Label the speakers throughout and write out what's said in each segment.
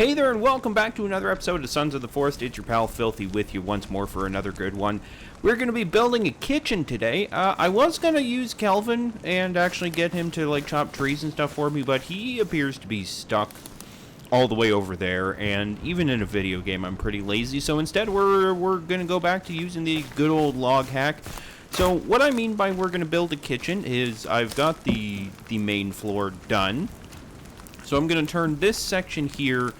Speaker 1: Hey there, and welcome back to another episode of Sons of the Forest. It's your pal Filthy with you once more for another good one. We're going to be building a kitchen today. I was going to use Kelvin and actually get him to like chop trees and stuff for me, but he appears to be stuck all the way over there, and even in a video game I'm pretty lazy, so instead we're going to go back to using the good old log hack. So what I mean by we're going to build a kitchen is I've got the main floor done. So I'm going to turn this section here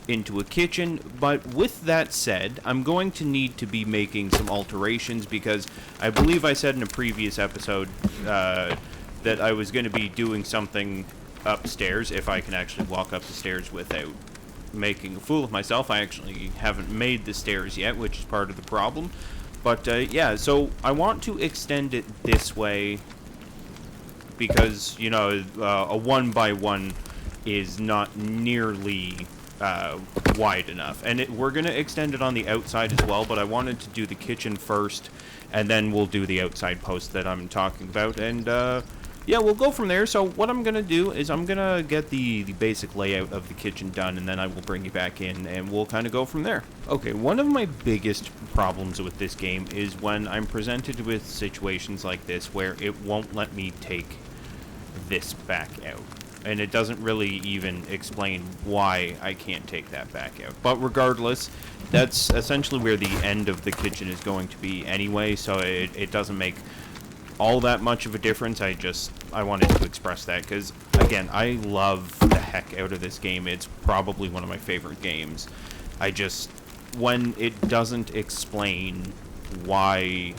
Speaker 1: into a kitchen, but with that said, I'm going to need to be making some alterations because I believe I said in a previous episode that I was going to be doing something upstairs, if I can actually walk up the stairs without making a fool of myself. I actually haven't made the stairs yet, which is part of the problem. But yeah, so I want to extend it this way because, you know, a 1x1 is not nearly wide enough, and we're going to extend it on the outside as well, but I wanted to do the kitchen first and then we'll do the outside post that I'm talking about, and yeah, we'll go from there. So what I'm going to do is I'm going to get the basic layout of the kitchen done, and then I will bring you back in and we'll kind of go from there. Okay, one of my biggest problems with this game is when I'm presented with situations like this where it won't let me take this back out. And it doesn't really even explain why I can't take that back out. But regardless, that's essentially where the end of the kitchen is going to be anyway, so it doesn't make all that much of a difference. I wanted to express that because, again, I love the heck out of this game. It's probably one of my favorite games. When it doesn't explain why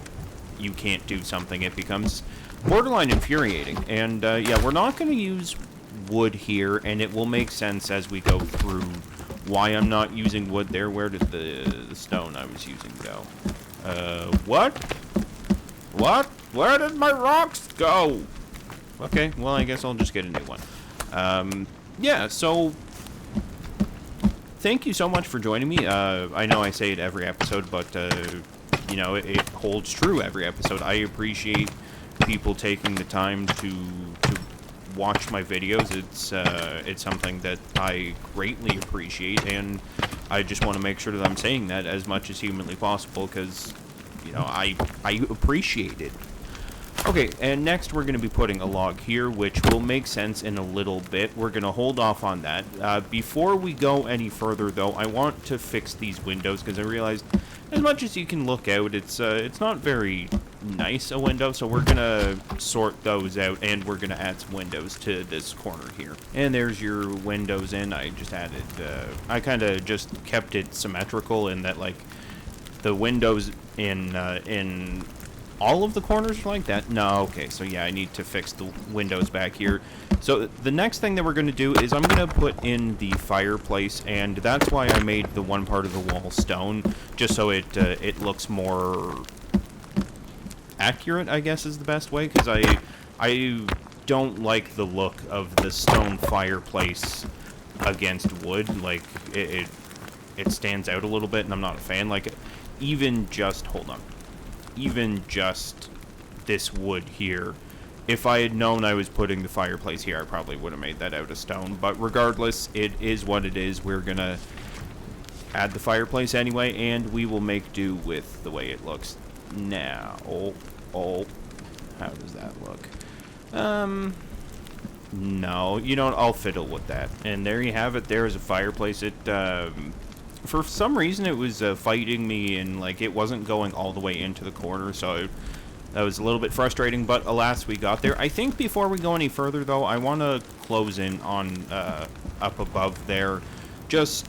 Speaker 1: you can't do something, it becomes borderline infuriating. And yeah, we're not going to use wood here, and it will make sense as we go through why I'm not using wood there. Where did the stone I was using go? What? Where did my rocks go? Okay, well, I guess I'll just get a new one. Yeah, so thank you so much for joining me. I know I say it every episode, but you know, it holds true every episode. I appreciate people taking the time to watch my videos. It's something that I greatly appreciate, and I just want to make sure that I'm saying that as much as humanly possible because, you know, I appreciate it. Okay, and next we're going to be putting a log here, which will make sense in a little bit. We're going to hold off on that. Before we go any further, though, I want to fix these windows because I realized as much as you can look out, it's not very nice a window, so we're gonna sort those out, and we're gonna add some windows to this corner here. And there's your windows in. I just added, I kind of just kept it symmetrical in that, like, the windows in all of the corners are like that. No, okay, so yeah, I need to fix the windows back here. So the next thing that we're going to do is I'm going to put in the fireplace, and that's why I made the one part of the wall stone, just so it looks more accurate, I guess is the best way, because I don't like the look of the stone fireplace against wood. Like, it stands out a little bit, and I'm not a fan. Like, even just this wood here, if I had known I was putting the fireplace here, I probably would have made that out of stone. But regardless, it is what it is. We're gonna add the fireplace anyway, and we will make do with the way it looks now. Oh, how does that look? No, you know what, I'll fiddle with that. And there you have it. There is a fireplace. It for some reason it was fighting me, and like it wasn't going all the way into the corner, so that was a little bit frustrating, but alas, we got there. I think before we go any further, though, I want to close in on up above there. Just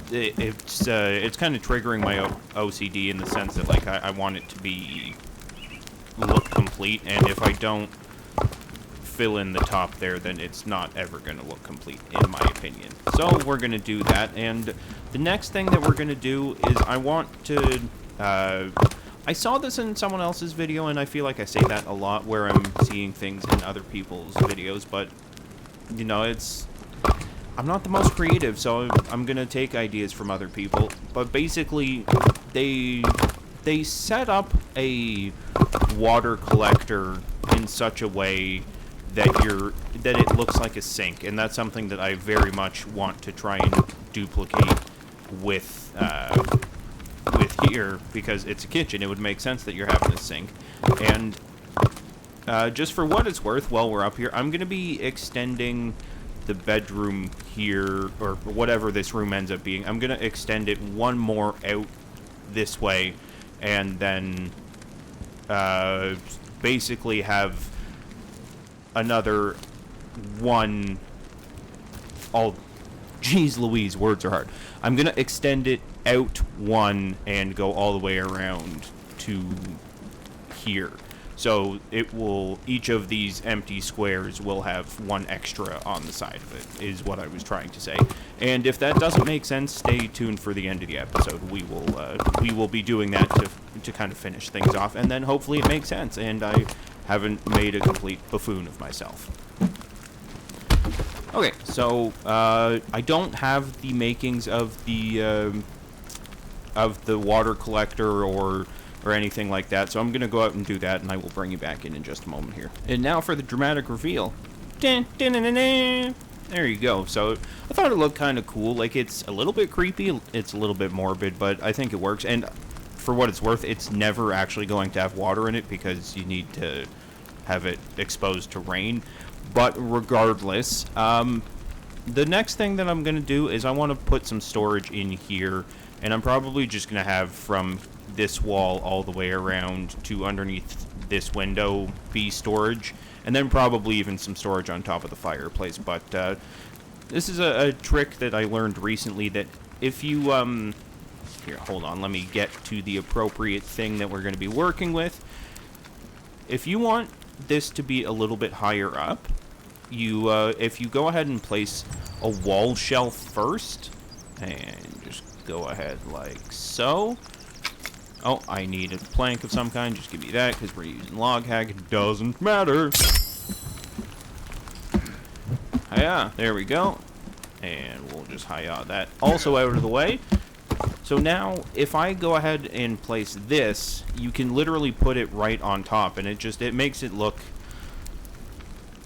Speaker 1: it's kind of triggering my OCD in the sense that, like, I want it to look complete, and if I don't fill in the top there, then it's not ever going to look complete, in my opinion. So we're going to do that, and the next thing that we're going to do is I want to I saw this in someone else's video, and I feel like I say that a lot where I'm seeing things in other people's videos, but, you know, I'm not the most creative, so I'm going to take ideas from other people. But basically, they set up a water collector in such a way that it looks like a sink, and that's something that I very much want to try and duplicate with here, because it's a kitchen. It would make sense that you're having a sink. And just for what it's worth, while we're up here, I'm going to be extending the bedroom here, or whatever this room ends up being. I'm going to extend it one more out this way, and then basically have another one. Jeez Louise, words are hard. I'm going to extend it out one and go all the way around to here. So it will, each of these empty squares will have one extra on the side of it, is what I was trying to say. And if that doesn't make sense, stay tuned for the end of the episode. We will be doing that to kind of finish things off, and then hopefully it makes sense, and I haven't made a complete buffoon of myself. Okay, so I don't have the makings of the water collector or anything like that, so I'm going to go out and do that, and I will bring you back in just a moment here. And now for the dramatic reveal. Dun, dun, dun, dun, dun. There you go. So I thought it looked kind of cool. Like, it's a little bit creepy, it's a little bit morbid, but I think it works. And for what it's worth, it's never actually going to have water in it because you need to have it exposed to rain. But regardless, the next thing that I'm going to do is I want to put some storage in here, and I'm probably just going to have from this wall all the way around to underneath this window be storage, and then probably even some storage on top of the fireplace. But this is a trick that I learned recently, that if you here, hold on, let me get to the appropriate thing that we're going to be working with. If you want this to be a little bit higher up, you if you go ahead and place a wall shelf first, and just go ahead like so. Oh, I need a plank of some kind. Just give me that, because we're using log hack. It doesn't matter. Hiya, there we go. And we'll just hiya that also out of the way. So now, if I go ahead and place this, you can literally put it right on top, and it makes it look,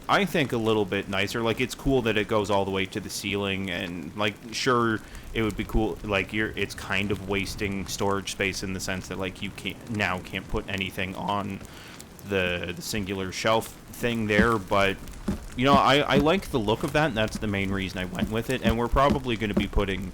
Speaker 1: I think, a little bit nicer. Like, it's cool that it goes all the way to the ceiling, and, like, sure, it would be cool, like, it's kind of wasting storage space in the sense that, like, you can't put anything on the singular shelf thing there, but, you know, I like the look of that, and that's the main reason I went with it. And we're probably going to be putting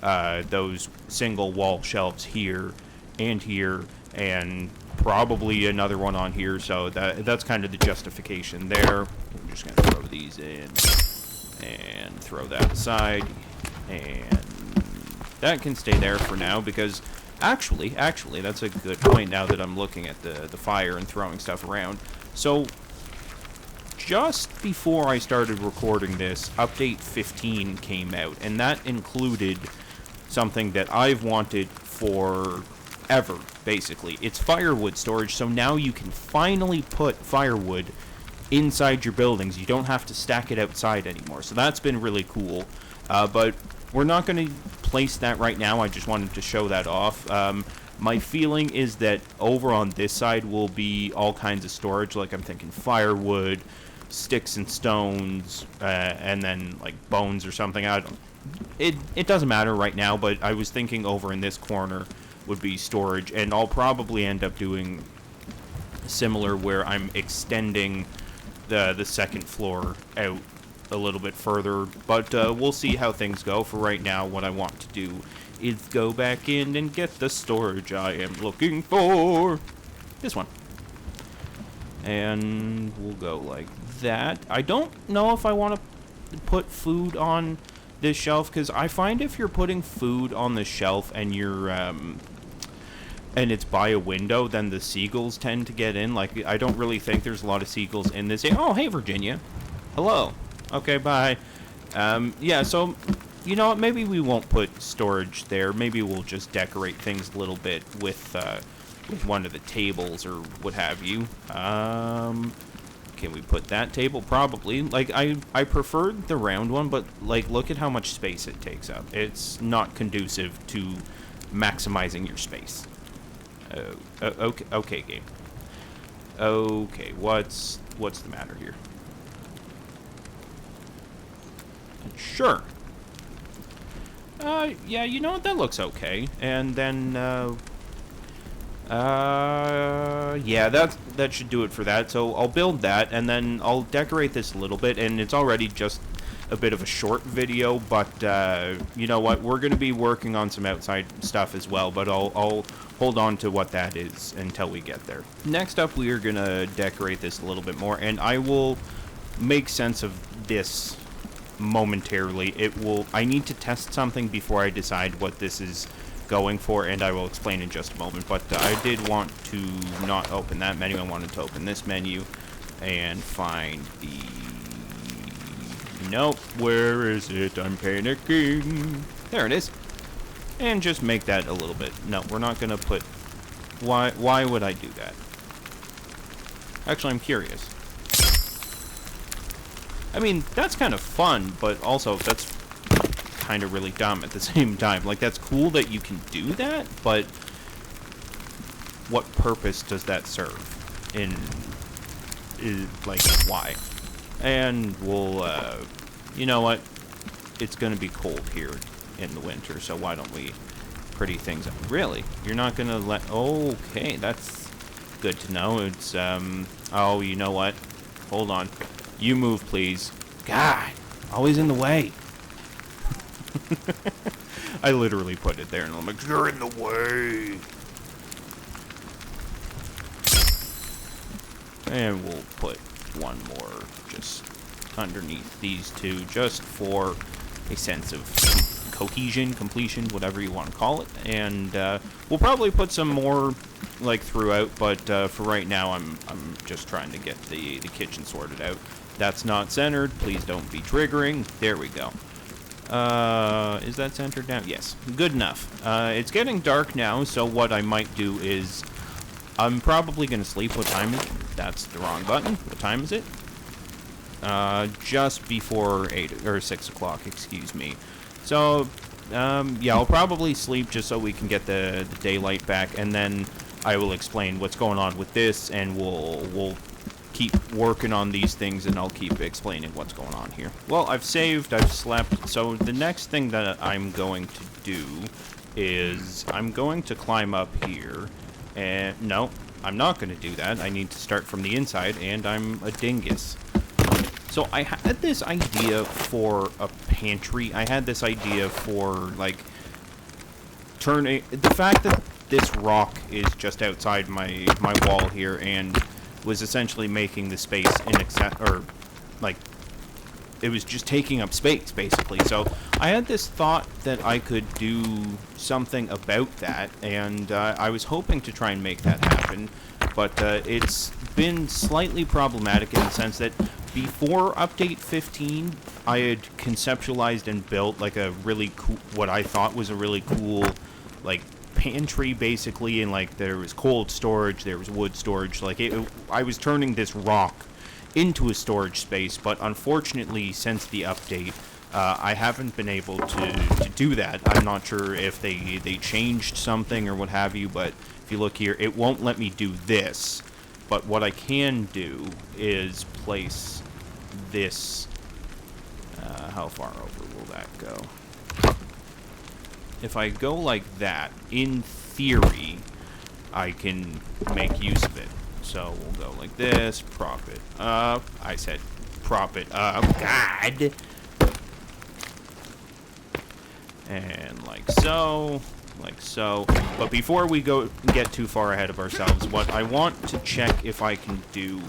Speaker 1: those single wall shelves here and here, and probably another one on here, so that's kind of the justification there. I'm just going to throw these in and throw that aside, and that can stay there for now, because actually, that's a good point now that I'm looking at the fire and throwing stuff around. So just before I started recording this, update 15 came out, and that included something that I've wanted for ever, basically. It's firewood storage, so now you can finally put firewood inside your buildings. You don't have to stack it outside anymore, so that's been really cool. But we're not going to place that right now. I just wanted to show that off. My feeling is that over on this side will be all kinds of storage, like I'm thinking firewood, sticks and stones, and then like bones or something. It doesn't matter right now, but I was thinking over in this corner would be storage, and I'll probably end up doing similar where I'm extending the second floor out a little bit further, but we'll see how things go. For right now, what I want to do is go back in and get the storage I am looking for. This one. And we'll go like that. I don't know if I want to put food on this shelf, because I find if you're putting food on the shelf and you're and it's by a window, then the seagulls tend to get in. Like, I don't really think there's a lot of seagulls in this. Oh, hey, Virginia. Hello. Okay, bye. Yeah, so, you know what, maybe we won't put storage there. Maybe we'll just decorate things a little bit with one of the tables or what have you. Can we put that table? Probably. Like, I preferred the round one, but, like, look at how much space it takes up. It's not conducive to maximizing your space. Okay, game. Okay, what's the matter here? Sure. Yeah, you know what? That looks okay. And then, yeah, that should do it for that. So I'll build that, and then I'll decorate this a little bit, and it's already just a bit of a short video, but, you know what? We're going to be working on some outside stuff as well, but I'll hold on to what that is until we get there. Next up, we are going to decorate this a little bit more, and I will make sense of this momentarily. I need to test something before I decide what this is going for, and I will explain in just a moment. But I did want to not open that menu. I wanted to open this menu and find the... Nope, where is it? I'm panicking. There it is. And just make that a little bit... No, we're not going to put... Why would I do that? Actually, I'm curious. I mean, that's kind of fun, but also that's kind of really dumb at the same time. Like, that's cool that you can do that, but what purpose does that serve? Like, why? And we'll, you know what? It's going to be cold here in the winter, so why don't we pretty things up? Really? You're not going to let... Okay, that's good to know. It's, oh, you know what? Hold on. You move, please. God, always in the way. I literally put it there, and I'm like, you're in the way. And we'll put one more just underneath these two, just for a sense of cohesion, completion, whatever you want to call it. And we'll probably put some more like throughout, but for right now, I'm just trying to get the kitchen sorted out. That's not centered. Please don't be triggering. There we go. Is that centered now? Yes. Good enough. It's getting dark now, so what I might do is I'm probably going to sleep. What time is it? That's the wrong button. What time is it? Just before 8 or 6 o'clock, excuse me. So, yeah, I'll probably sleep just so we can get the daylight back, and then I will explain what's going on with this, and we'll keep working on these things, and I'll keep explaining what's going on here. Well, I've saved, I've slept, so the next thing that I'm going to do is I'm going to climb up here, and no, I'm not going to do that. I need to start from the inside, and I'm a dingus. So I had this idea for a pantry. I had this idea for, like, turning... The fact that this rock is just outside my wall here, and was essentially making the space it was just taking up space, basically. So I had this thought that I could do something about that, and I was hoping to try and make that happen, but it's been slightly problematic in the sense that before Update 15, I had conceptualized and built like a really cool, what I thought was a really cool, like, pantry, basically, and like there was cold storage, there was wood storage. Like, I was turning this rock into a storage space, but unfortunately, since the update, I haven't been able to do that. I'm not sure if they changed something or what have you, but if you look here, it won't let me do this. But what I can do is place this. How far over will that go? If I go like that, in theory, I can make use of it. So we'll go like this, prop it up. I said prop it up. God! And like so. Like so. But before we get too far ahead of ourselves, what I want to check if I can do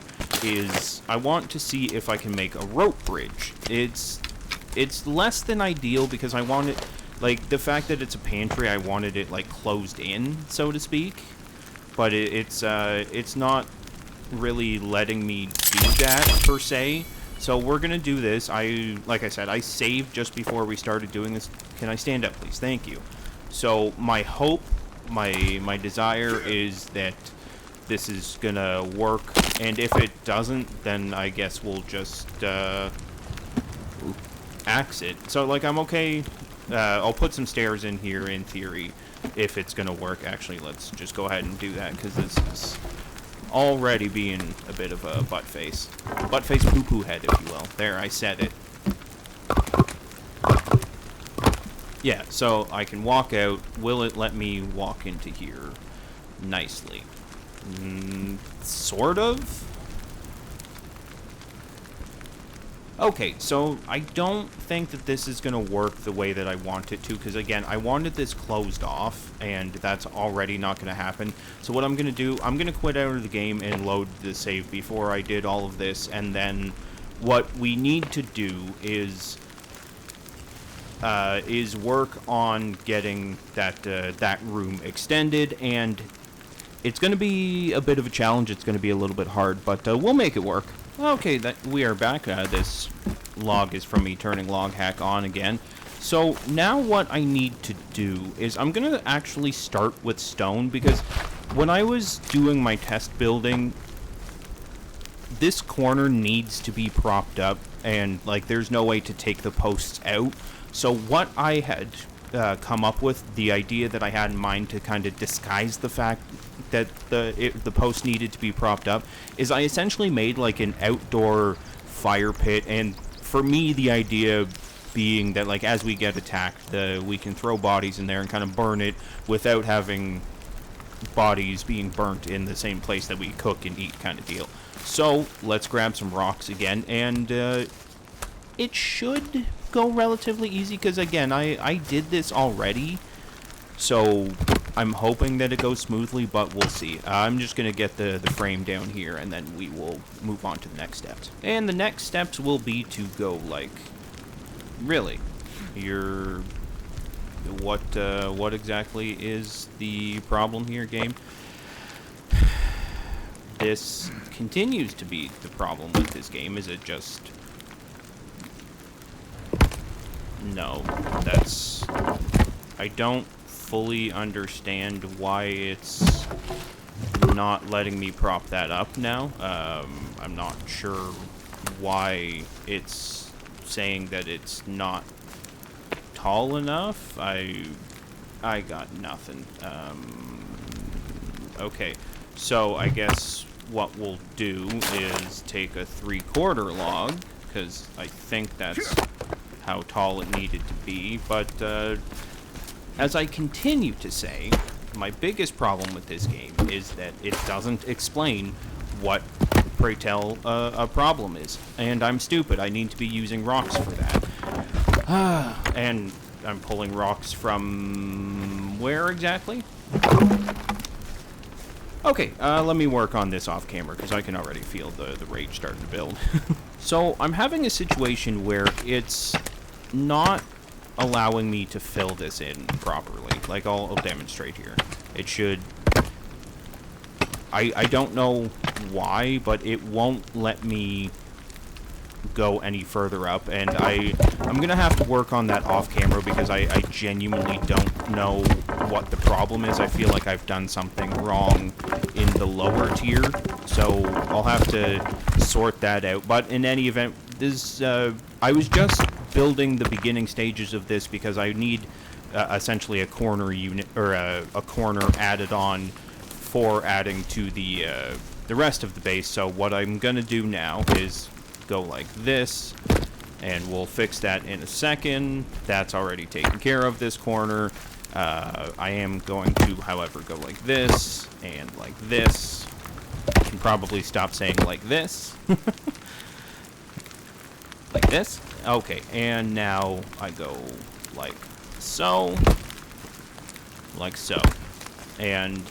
Speaker 1: is I want to see if I can make a rope bridge. It's less than ideal because I want it, like, the fact that it's a pantry, I wanted it, like, closed in, so to speak. But it's not really letting me do that, per se. So we're gonna do this. Like I said, I saved just before we started doing this. Can I stand up, please? Thank you. So my hope, my desire is that this is gonna work, and if it doesn't, then I guess we'll just axe it. So, like, I'm okay. I'll put some stairs in here in theory if it's gonna work. Actually, let's just go ahead and do that, because this is already being a bit of a butt face poo-poo head, if you will. There, I said it. Yeah, so I can walk out. Will it let me walk into here nicely? Sort of? Okay, so I don't think that this is going to work the way that I want it to, because again, I wanted this closed off, and that's already not going to happen. So what I'm going to do, I'm going to quit out of the game and load the save before I did all of this, and then what we need to do is work on getting that room extended, and it's going to be a bit of a challenge. It's going to be a little bit hard, but we'll make it work. Okay, we are back. This log is from me turning log hack on again. So now what I need to do is I'm going to actually start with stone, because when I was doing my test building, this corner needs to be propped up, and like there's no way to take the posts out. So what I had come up with, the idea that I had in mind to kind of disguise the fact that the post needed to be propped up, is I essentially made like an outdoor fire pit. And for me, the idea being that like as we get attacked, we can throw bodies in there and kind of burn it without having bodies being burnt in the same place that we cook and eat, kind of deal. So let's grab some rocks again, and it should go relatively easy, because again, I did this already, so I'm hoping that it goes smoothly, but we'll see. I'm just going to get the frame down here, and then we will move on to the next steps. And the next steps will be to go, like, really, what exactly is the problem here, game? This continues to be the problem with this game. Is it just... No, that's... I don't fully understand why it's not letting me prop that up now. I'm not sure why it's saying that it's not tall enough. I got nothing. Okay, so I guess what we'll do is take a 3/4 log, because I think that's how tall it needed to be. But as I continue to say, my biggest problem with this game is that it doesn't explain what, pray tell, a problem is. And I'm stupid. I need to be using rocks for that. And I'm pulling rocks from where exactly? Okay, let me work on this off camera, because I can already feel the rage starting to build. So I'm having a situation where it's not allowing me to fill this in properly. Like, I'll demonstrate here. It should... I don't know why, but it won't let me go any further up, and I'm gonna have to work on that off camera, because I genuinely don't know what the problem is. I feel like I've done something wrong in the lower tier, so I'll have to sort that out. But in any event, this I was just building the beginning stages of this because I need essentially a corner unit, or a corner added on for adding to the rest of the base. So what I'm gonna do now is go like this, and we'll fix that in a second. That's already taken care of, this corner. I am going to, however, go like this and like this. I can probably stop saying like this. Like this. Okay, and now I go like so. Like so. And,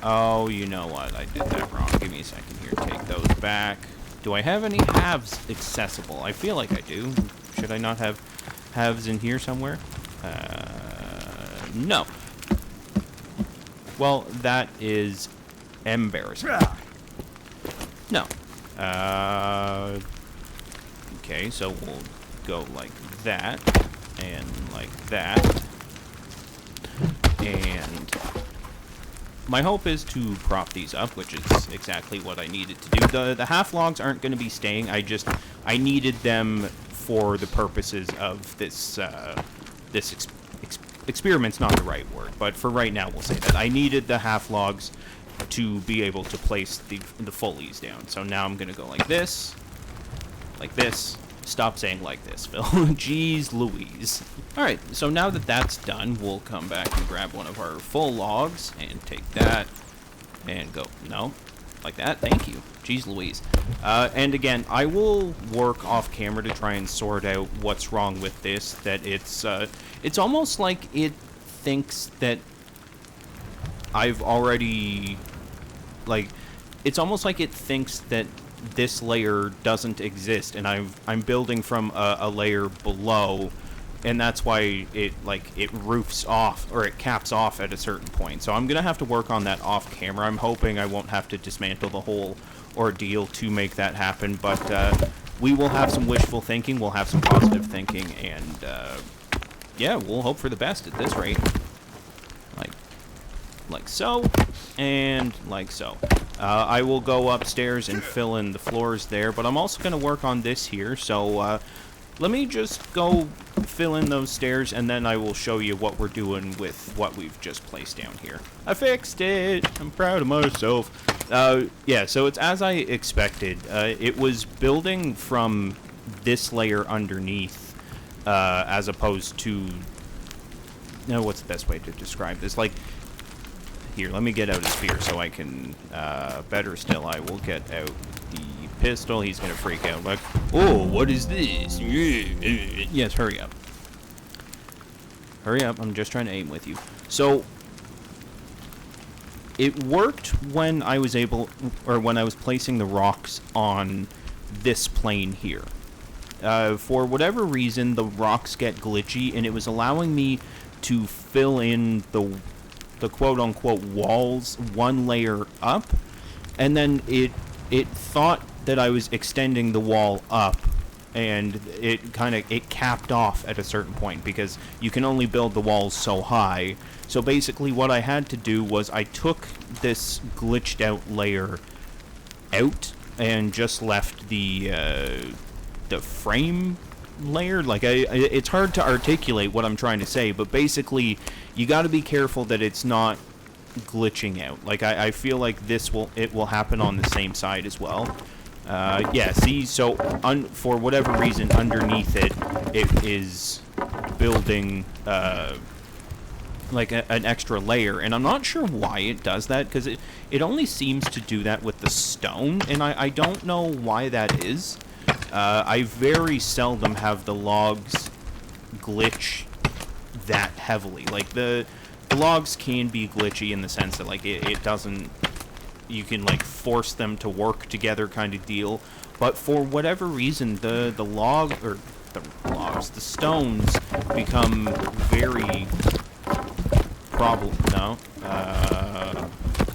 Speaker 1: oh, you know what? I did that wrong. Give me a second here. Take those back. Do I have any halves accessible? I feel like I do. Should I not have halves in here somewhere? No. Well, that is embarrassing. No. Okay, so we'll go like that, and like that. And my hope is to prop these up, which is exactly what I needed to do. The half logs aren't going to be staying. I needed them for the purposes of this experiment's not the right word, but for right now we'll say that I needed the half logs to be able to place the fullies down. So now I'm going to go like this, Stop saying like this, Phil. Jeez Louise. Alright, so now that that's done, we'll come back and grab one of our full logs and take that and go. No, like that. Thank you. Jeez Louise. And again, I will work off camera to try and sort out what's wrong with this. That it's almost like it thinks that I've already, like, it's almost like it thinks that this layer doesn't exist, and I'm building from a layer below, and that's why it roofs off, or it caps off at a certain point. So I'm gonna have to work on that off camera. I'm hoping I won't have to dismantle the whole ordeal to make that happen, but we will have some wishful thinking, we'll have some positive thinking, and yeah, we'll hope for the best at this rate. Like so, and like so. I will go upstairs and fill in the floors there, but I'm also going to work on this here, so let me just go fill in those stairs, and then I will show you what we're doing with what we've just placed down here. I fixed it! I'm proud of myself. Yeah, so it's as I expected. It was building from this layer underneath, as opposed to... No, what's the best way to describe this? Like... Here, let me get out a spear so I can, better still, I will get out the pistol. He's gonna freak out like, oh, what is this? Yes, hurry up. Hurry up, I'm just trying to aim with you. So, it worked when I was able, or when I was placing the rocks on this plane here. For whatever reason, the rocks get glitchy, and it was allowing me to fill in the quote-unquote walls one layer up, and then it thought that I was extending the wall up, and it capped off at a certain point, because you can only build the walls so high. So basically what I had to do was I took this glitched out layer out and just left the frame layer. Like, it's hard to articulate what I'm trying to say, but basically you got to be careful that it's not glitching out. Like, I feel like it will happen on the same side as well. Yeah, see, so for whatever reason underneath it is building like an extra layer, and I'm not sure why it does that, because it only seems to do that with the stone, and I don't know why that is. I very seldom have the logs glitch that heavily. Like, the logs can be glitchy in the sense that, like, it doesn't... You can, like, force them to work together kind of deal. But for whatever reason, the stones become very... No.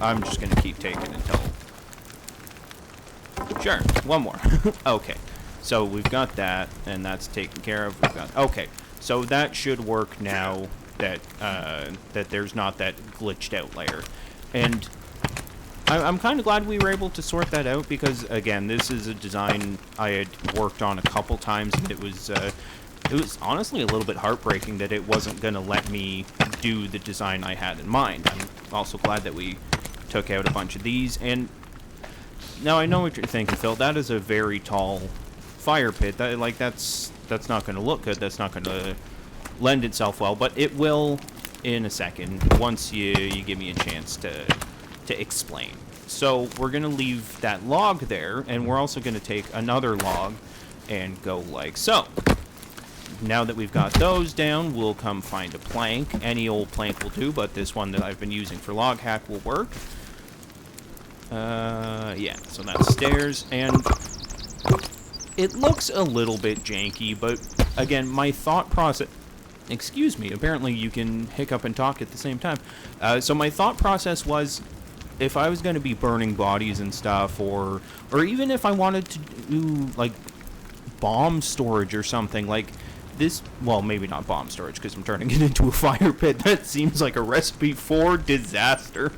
Speaker 1: I'm just gonna keep taking until... Sure, one more. Okay. So we've got that, and that's taken care of. We've got... Okay. So that should work now that that there's not that glitched out layer. And I'm kind of glad we were able to sort that out, because, again, this is a design I had worked on a couple times, and it was honestly a little bit heartbreaking that it wasn't going to let me do the design I had in mind. I'm also glad that we took out a bunch of these. And now I know what you're thinking, Phil. That is a very tall fire pit. That's not going to look good. That's not going to lend itself well, but it will in a second once you give me a chance to explain. So we're going to leave that log there, and we're also going to take another log and go like so. Now that we've got those down, we'll come find a plank. Any old plank will do, but this one that I've been using for log hack will work. Yeah, so that's stairs, and it looks a little bit janky, but again, my thought process... Excuse me, apparently you can hiccup and talk at the same time. So my thought process was, if I was going to be burning bodies and stuff, or even if I wanted to do, like, bomb storage or something, like this... Well, maybe not bomb storage, because I'm turning it into a fire pit. That seems like a recipe for disaster.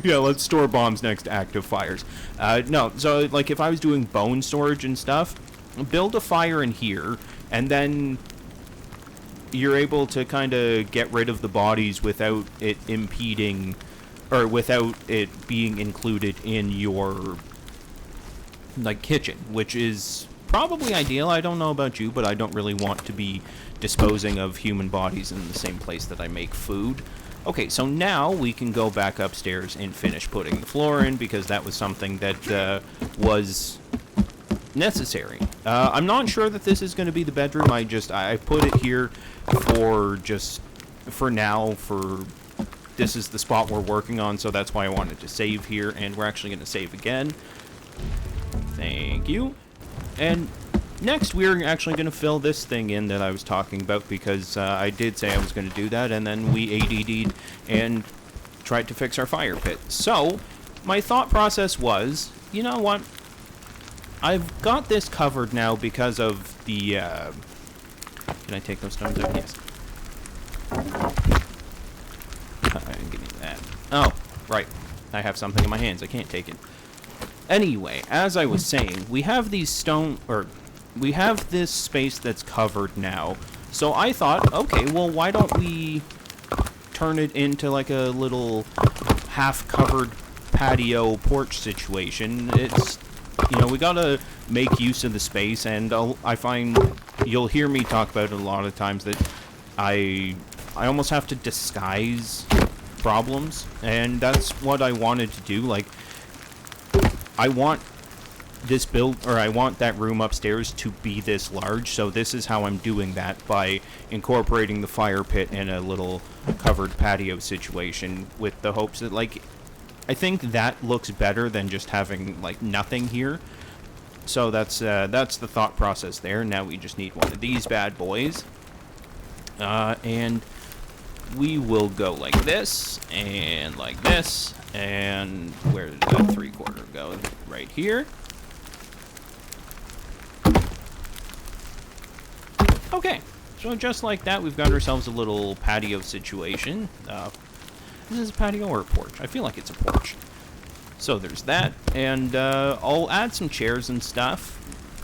Speaker 1: Yeah, let's store bombs next to active fires. No, so, like, if I was doing bone storage and stuff, build a fire in here, and then you're able to kind of get rid of the bodies without it impeding, or without it being included in your, like, kitchen, which is probably ideal. I don't know about you, but I don't really want to be disposing of human bodies in the same place that I make food. Okay, so now we can go back upstairs and finish putting the floor in, because that was something that was necessary. I'm not sure that this is going to be the bedroom. I put it here for now, this is the spot we're working on, so that's why I wanted to save here, and we're actually going to save again. Thank you. And next, we're actually going to fill this thing in that I was talking about, because I did say I was going to do that, and then we ADD'd and tried to fix our fire pit. So, my thought process was, you know what? I've got this covered now because of the, can I take those stones out? Yes. Give me that. Oh, right. I have something in my hands. I can't take it. Anyway, as I was saying, we have these we have this space that's covered now. So I thought, okay, well, why don't we turn it into like a little half-covered patio porch situation? It's, you know, we gotta make use of the space, and I find you'll hear me talk about it a lot of times that I almost have to disguise problems, and that's what I wanted to do. Like, I want I want that room upstairs to be this large, so this is how I'm doing that, by incorporating the fire pit in a little covered patio situation, with the hopes that, like, I think that looks better than just having, like, nothing here. So that's the thought process there. Now we just need one of these bad boys. And we will go like this, and like this, and where did that 3/4 go? Right here. Okay, so just like that, we've got ourselves a little patio situation. Is this a patio or a porch? I feel like it's a porch. So there's that, and I'll add some chairs and stuff,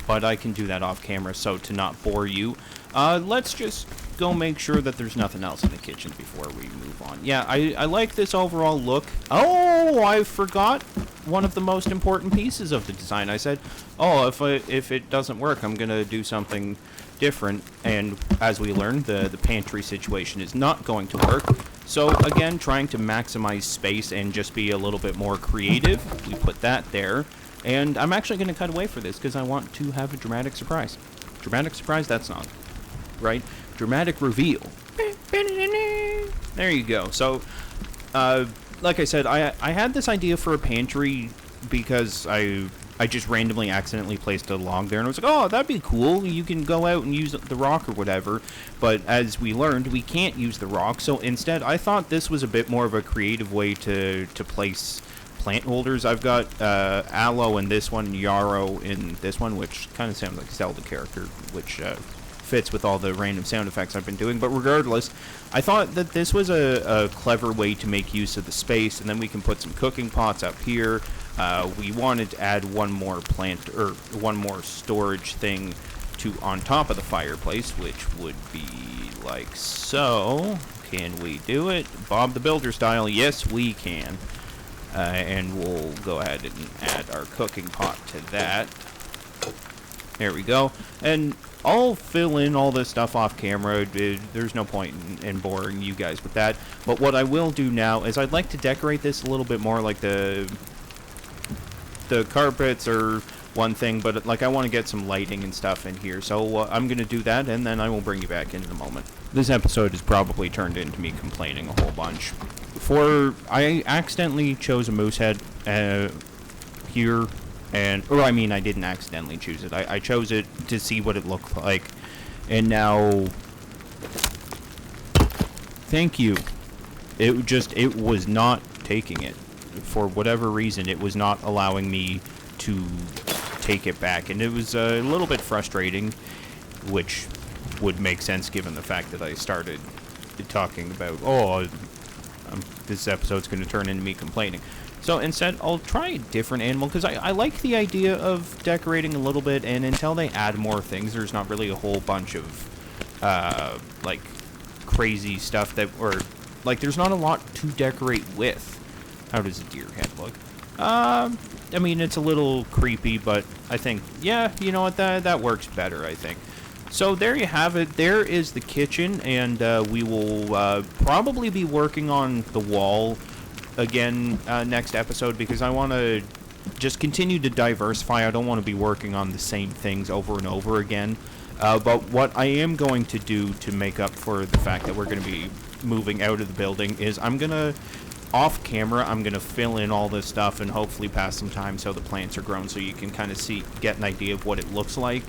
Speaker 1: but I can do that off camera, so to not bore you, let's just go make sure that there's nothing else in the kitchen before we move on. Yeah, I like this overall look. Oh, I forgot one of the most important pieces of the design. I said, oh, if it doesn't work, I'm gonna do something different, and as we learned, the pantry situation is not going to work. So again, trying to maximize space and just be a little bit more creative, we put that there. And I'm actually going to cut away for this because I want to have a dramatic surprise. Dramatic surprise? That's not right. Dramatic reveal. There you go. So, like I said, I had this idea for a pantry because I just randomly accidentally placed a log there, and I was like, oh, that'd be cool. You can go out and use the rock or whatever. But as we learned, we can't use the rock. So instead, I thought this was a bit more of a creative way to place plant holders. I've got Aloe in this one, Yarrow in this one, which kind of sounds like a Zelda character, which fits with all the random sound effects I've been doing. But regardless, I thought that this was a clever way to make use of the space, and then we can put some cooking pots up here. We wanted to add one more plant, or one more storage thing on top of the fireplace, which would be like so. Can we do it? Bob the Builder style. Yes, we can. And we'll go ahead and add our cooking pot to that. There we go. And I'll fill in all this stuff off camera. There's no point in boring you guys with that. But what I will do now is I'd like to decorate this a little bit more. Like the carpets are one thing, but like I want to get some lighting and stuff in here. So I'm going to do that, and then I will bring you back in a moment. This episode has probably turned into me complaining a whole bunch. I accidentally chose a moose head here, or I mean, I didn't accidentally choose it. I chose it to see what it looked like, and now, thank you. It was not taking it. For whatever reason, it was not allowing me to take it back, and it was a little bit frustrating, which would make sense given the fact that I started talking about, this episode's going to turn into me complaining. So instead, I'll try a different animal, because I like the idea of decorating a little bit, and until they add more things, there's not really a whole bunch of, like, crazy stuff that, or, like, there's not a lot to decorate with. How does a deer head look? I mean, it's a little creepy, but I think, yeah, you know what, that works better, I think. So there you have it. There is the kitchen, and we will probably be working on the wall again next episode, because I want to just continue to diversify. I don't want to be working on the same things over and over again. But what I am going to do to make up for the fact that we're going to be moving out of the building is I'm going to, off camera, I'm going to fill in all this stuff and hopefully pass some time so the plants are grown so you can kind of get an idea of what it looks like.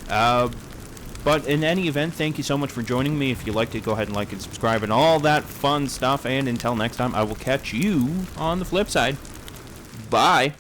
Speaker 1: But in any event, thank you so much for joining me. If you liked it, go ahead and like and subscribe and all that fun stuff. And until next time, I will catch you on the flip side. Bye.